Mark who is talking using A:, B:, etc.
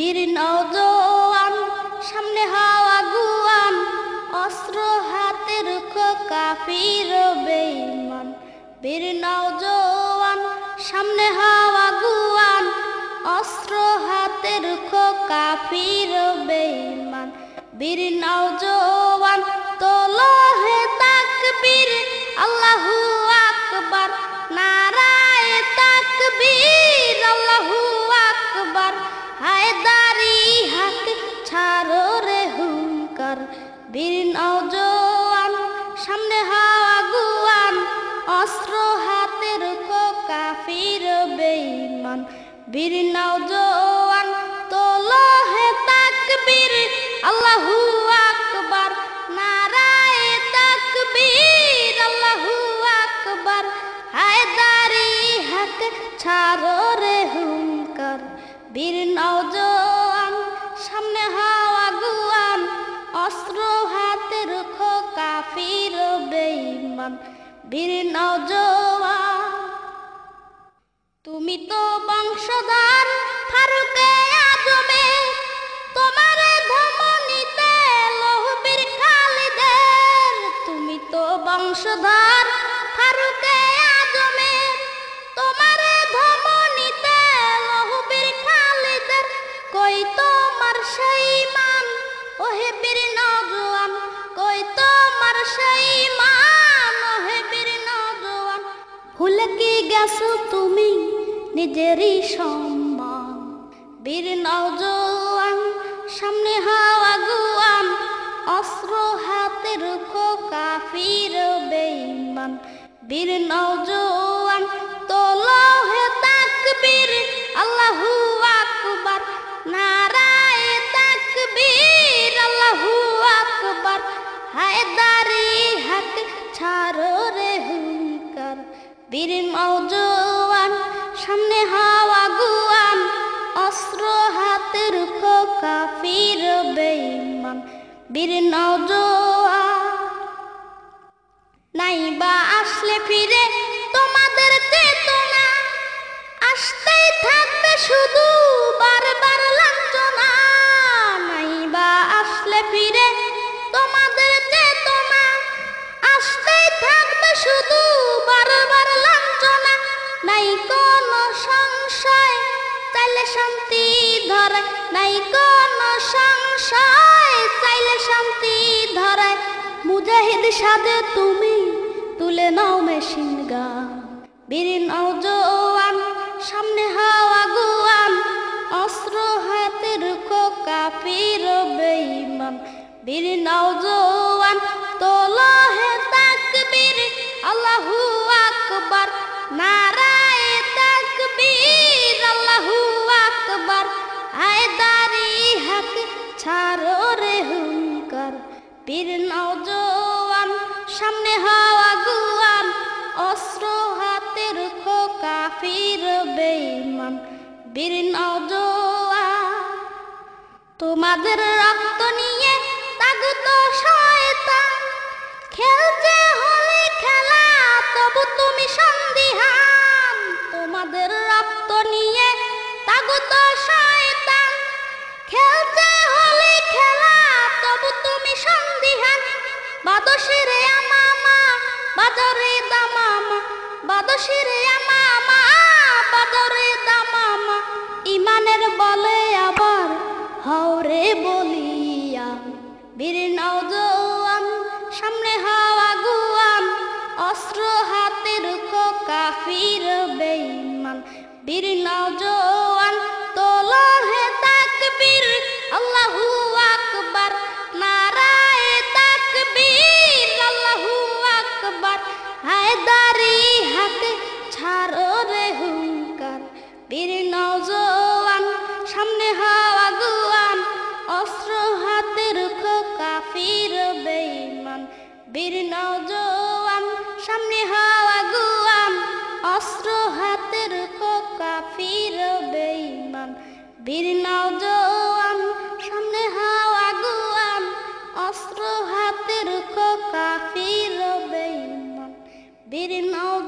A: বীর নওজোয়ান সামনে হাওয়া গুয়ান, অস্ত্র হাতে রুখো কাফির বেঈমান। বীর নওজোয়ান সামনে হাওয়া গুয়ান, অস্ত্র হাতে রুখো কাফির বেঈমান। বীর নওজোয়ান তোলো হে তাকবীর, আল্লাহু আকবার, নারায়ে তাকবীর, আল্লাহু আকবার। হায়দারি হক ছাড়ো রে হুঙ্কার। বীর নওজোয়ান সামনে হাওয়া গুয়ান, অস্ত্র হাতে রুখো কাফির বেঈমান। বীর নওজোয়ান তোলো হে তাকবীর, আল্লাহু আকবার, নারায়ে তাকবীর, আল্লাহু আকবার। হায়দারি হক ছাড়ো রে হুঙ্কার। বীর নওজোয়ান সামনে হাওয়া গুয়ান, অস্ত্র হাতে রুখো কাফির বেঈমান। বীর নওজোয়ান তুমি তো বংশধর ফারুকে আজমে, তোমার ধমনীতে লৌহবীর খালিদের। তুমি তো বংশধর ফারুকে আজমে, তোমার ধমনীতে লৌহবীর খালিদের। কই তোমার সেই মান ওহে বীর নওজোয়ান, কই তোমার সেই মান ওহে বীর নওজোয়ান। ভুলে কি গেছো তুমি নিজেরই সম্মান। বীর নওজোয়ান সামনে হাওয়া গুয়ান, অস্ত্র হাতে রুখো কাফির বেঈমান। বীর নওজোয়ান তোলো হে তাকবীর, আল্লাহু আকবার, নারায়ে তাকবীর, আল্লাহু আকবার। হায়দারি হক ছাড়ো রে হুঙ্কার। বীর নওজোয়ান সামনে হাওয়া গুয়ান, অস্ত্র হাতে রুখো কাফির বেঈমান। বীর নওজোয়ান নাইবা আসলে ফিরে তোমাদের চেতনা, আসতেই থাকবে শুধু বারবার লাঞ্ছনা। নাইবা আসলে ফিরে তোমাদের চেতনা, আসতেই থাকবে শুধু বারবার লাঞ্ছনা। নাই কোনো সংশয় চাইলে শান্তি ধরে, নাই কোনো সংশয় চাইলে শান্তি ধরে। মুজাহিদ সাজে তুমি তুলে নাও মেশিন গান। বীর নওজোয়ান সামনে হাওয়া গুয়ান, অস্ত্র হাতে রুখো কাফির বেঈমান। বীর নওজোয়ান তোলো হে তাকবীর, আল্লাহু আকবার, নারায়ে তাকবীর, আল্লাহু আকবার। হায়দারি হক ছাড়ো রে হুঙ্কার। বীর নওজোয়ান সামনে হাওয়া গুয়ান, অস্ত্র হাতে রুখো কাফির বেঈমান। বীর নওজোয়ান তোমাদের রক্ত নিয়ে তাগুত শয়তান, খেলছে হোলি খেলা তবু তুমি সন্দিহান। তোমাদের রক্ত নিয়ে তাগুত শয়তান, খেলছে হোলি খেলা তবু তুমি সন্দিহান। বাদশিরে আমামা বাদরে দামামা, বাদশিরে আমামা বাদরে দামামা। ইমানের বলে আবার হাওরে বলিয়া। বীর নওজোয়ান সামনে হাওয়া গুয়ান, অস্ত্র হাতে রুখো কাফির বেঈমান। বীর নওজোয়ান তোলো হে তাকবীর, আল্লাহু আকবার, নারায়ে তাকবীর, আল্লাহু আকবার। হায়দারি হক ছাড়ো রে হুঙ্কার। বীর নওজোয়ান সামনে হাওয়া গুয়ান, অস্ত্র হাতে রুখো কাফির বেঈমান। বীর নওজোয়ান সামনে হাওয়া গুয়ান, অস্ত্র হাতে রুখো কাফির বেঈমান। বীর নওজোয়ান সামনে হাওয়া গুয়ান, অস্ত্র হাতে রুখো কাফির বেঈমান। বীর নওজোয়ান